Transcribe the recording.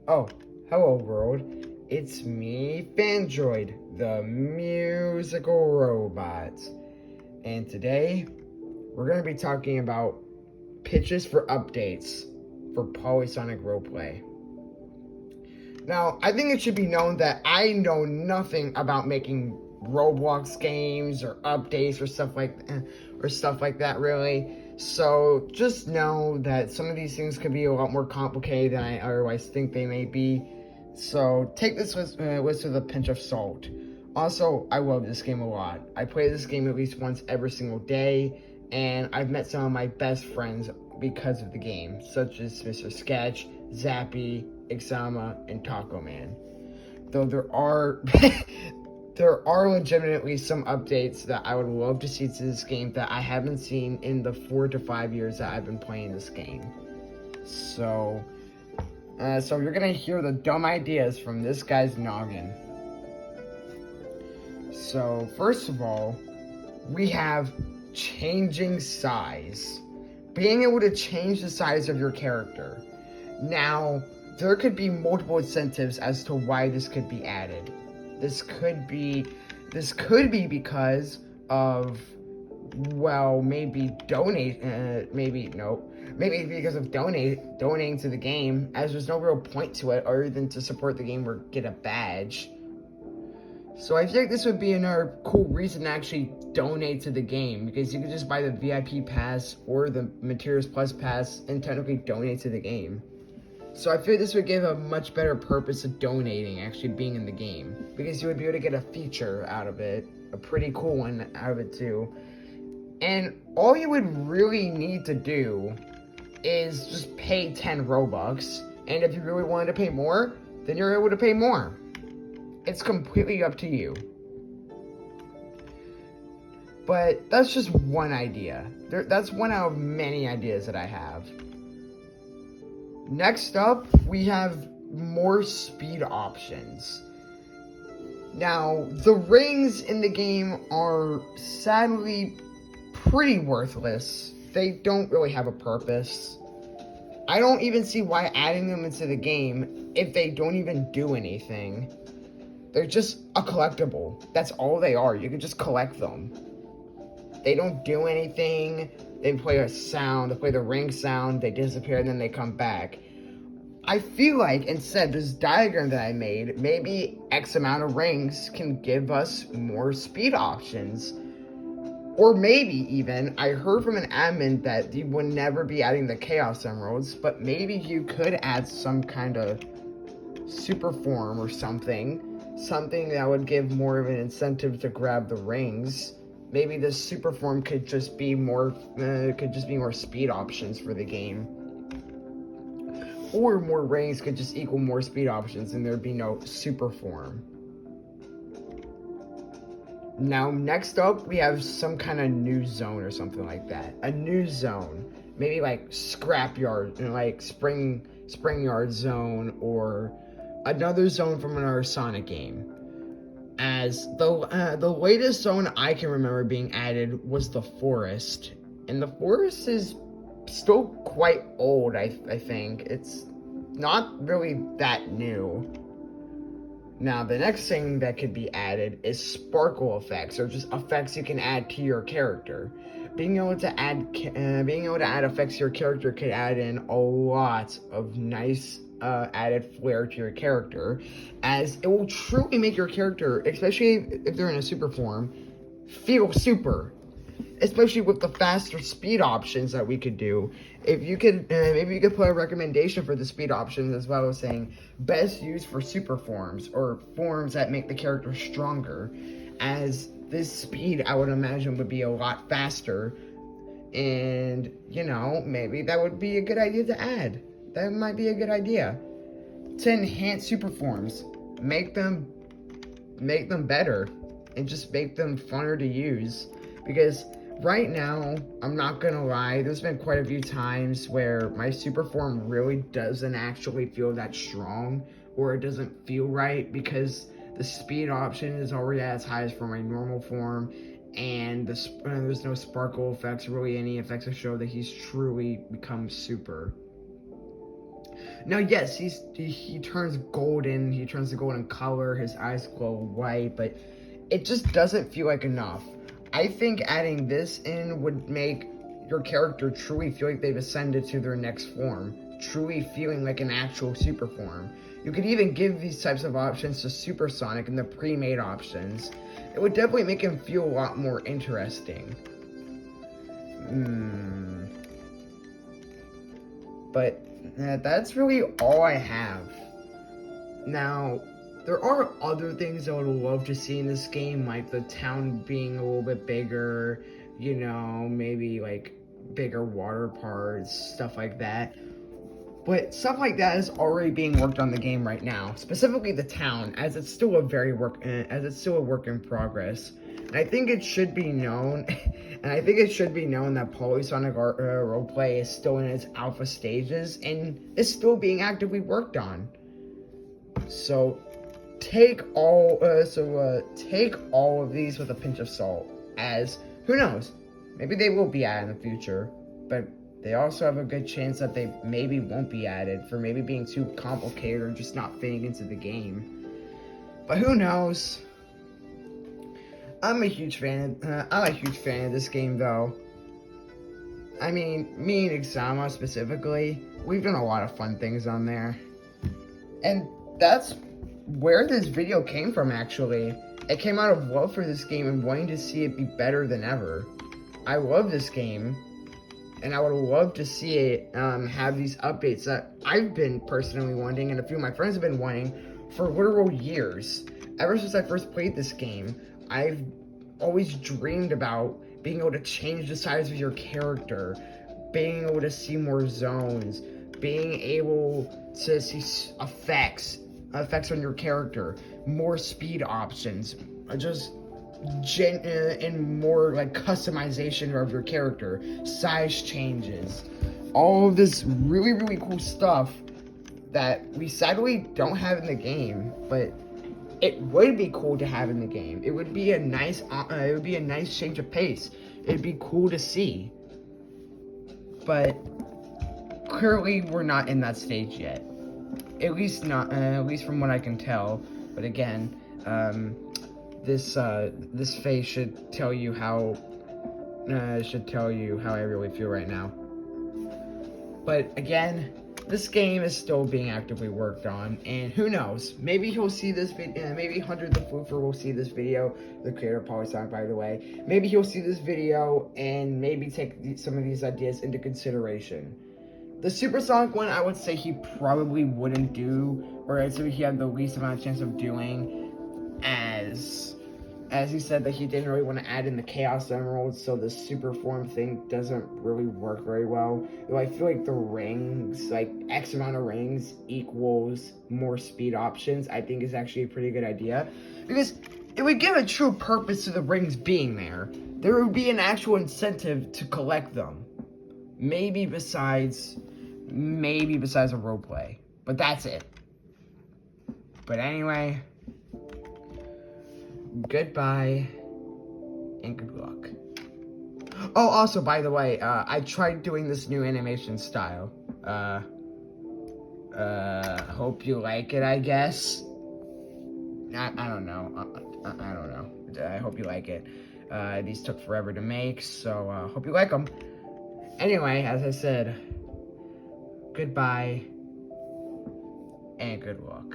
Oh, hello world. It's me, Fandroid, the musical robot. And today, we're going to be talking about pitches for updates for PolySonic Roleplay. Now, I think it should be known that I know nothing about making Roblox games or updates or stuff like that really. So just know that some of these things could be a lot more complicated than I otherwise think they may be. So take this with a pinch of salt. Also, I love this game a lot. I play this game at least once every single day, and I've met some of my best friends because of the game, such as Mr. Sketch, Zappy, Exama, and Taco Man. Though there are there are legitimately some updates that I would love to see to this game that I haven't seen in the 4 to 5 years that I've been playing this game. So you're gonna hear the dumb ideas from this guy's noggin. So first of all, we have changing size. Being able to change the size of your character. Now, there could be multiple incentives as to why this could be added. This could be because of, well, maybe because of donating to the game, as there's no real point to it other than to support the game or get a badge. So I think this would be another cool reason to actually donate to the game, because you could just buy the VIP pass or the Materials Plus pass and technically donate to the game. So I feel this would give a much better purpose of donating, actually being in the game, because you would be able to get a feature out of it, a pretty cool one out of it too. And all you would really need to do is just pay 10 Robux, and if you really wanted to pay more, then you're able to pay more. It's completely up to you. But that's just one idea. That's one out of many ideas that I have. Next up, we have more speed options. Now, the rings in the game are sadly pretty worthless. They don't really have a purpose. I don't even see why adding them into the game if they don't even do anything. They're just a collectible. That's all they are. You can just collect them. They don't do anything. They play a sound. They play the ring sound. They disappear and then they come back. I feel like instead, this diagram that I made, maybe X amount of rings can give us more speed options. Or maybe even, I heard from an admin that you would never be adding the Chaos Emeralds, but maybe you could add some kind of super form or something that would give more of an incentive to grab the rings. Maybe this super form could just be more speed options for the game, or more rings could just equal more speed options, and there'd be no super form. Now, next up, we have some kind of new zone or something like that. A new zone, maybe like scrapyard, like spring yard zone, or another zone from another Sonic game. As the latest zone I can remember being added was the forest, and the forest is still quite old. I think it's not really that new. Now, the next thing that could be added is sparkle effects, or just effects you can add to your character. Being able to add effects to your character could add in a lot of nice added flair to your character, as it will truly make your character, especially if they're in a super form, feel super. Especially with the faster speed options that we could do. If you could, maybe you could put a recommendation for the speed options, as well as saying best used for super forms or forms that make the character stronger, as this speed I would imagine would be a lot faster, and maybe that would be a good idea to add. That might be a good idea to enhance super forms, make them better, and just make them funner to use. Because right now, I'm not gonna lie, there's been quite a few times where my super form really doesn't actually feel that strong, or it doesn't feel right, because the speed option is already as high as for my normal form, and there's no sparkle effects, really any effects to show that he's truly become super. Now, yes, he turns golden. He turns to golden color. His eyes glow white, but it just doesn't feel like enough. I think adding this in would make your character truly feel like they've ascended to their next form, truly feeling like an actual super form. You could even give these types of options to Supersonic in the pre-made options. It would definitely make him feel a lot more interesting. But that's really all I have. Now, there are other things I would love to see in this game, like the town being a little bit bigger, you know, maybe like bigger water parts, stuff like that. But stuff like that is already being worked on the game right now, specifically the town, as it's still a work in progress. And I think it should be known, that PolySonic Roleplay is still in its alpha stages and is still being actively worked on. So take all of these with a pinch of salt, as who knows, maybe they will be added in the future, but they also have a good chance that they maybe won't be added for maybe being too complicated or just not fitting into the game. But who knows? I'm a huge fan of this game, though. I mean, me and Exama specifically, we've done a lot of fun things on there. And that's where this video came from, actually. It came out of love for this game and wanting to see it be better than ever. I love this game, and I would love to see it have these updates that I've been personally wanting, and a few of my friends have been wanting for literal years. Ever since I first played this game, I've always dreamed about being able to change the size of your character, being able to see more zones, being able to see effects on your character, more speed options, just and more like customization of your character, size changes, all of this really cool stuff that we sadly don't have in the game, but it would be cool to have in the game. It would be a nice change of pace. It'd be cool to see, but clearly we're not in that stage yet. At least from what I can tell. But again, this face should tell you how I really feel right now. But again, this game is still being actively worked on, and who knows? Maybe he'll see this video. Maybe Hunter the Floofer will see this video. The creator of PolySonic, by the way. Maybe he'll see this video and maybe take some of these ideas into consideration. The Supersonic one, I would say he probably wouldn't do, or I'd say he had the least amount of chance of doing, as he said that he didn't really want to add in the Chaos Emeralds, so the super form thing doesn't really work very well. Though I feel like the rings, like X amount of rings equals more speed options, I think is actually a pretty good idea, because it would give a true purpose to the rings being there. There would be an actual incentive to collect them. Maybe besides a roleplay, but that's it. But anyway, goodbye and good luck. Oh, also, by the way, I tried doing this new animation style. Hope you like it, I guess. I don't know. I don't know. I hope you like it. These took forever to make, so hope you like them. Anyway, as I said, goodbye and good luck.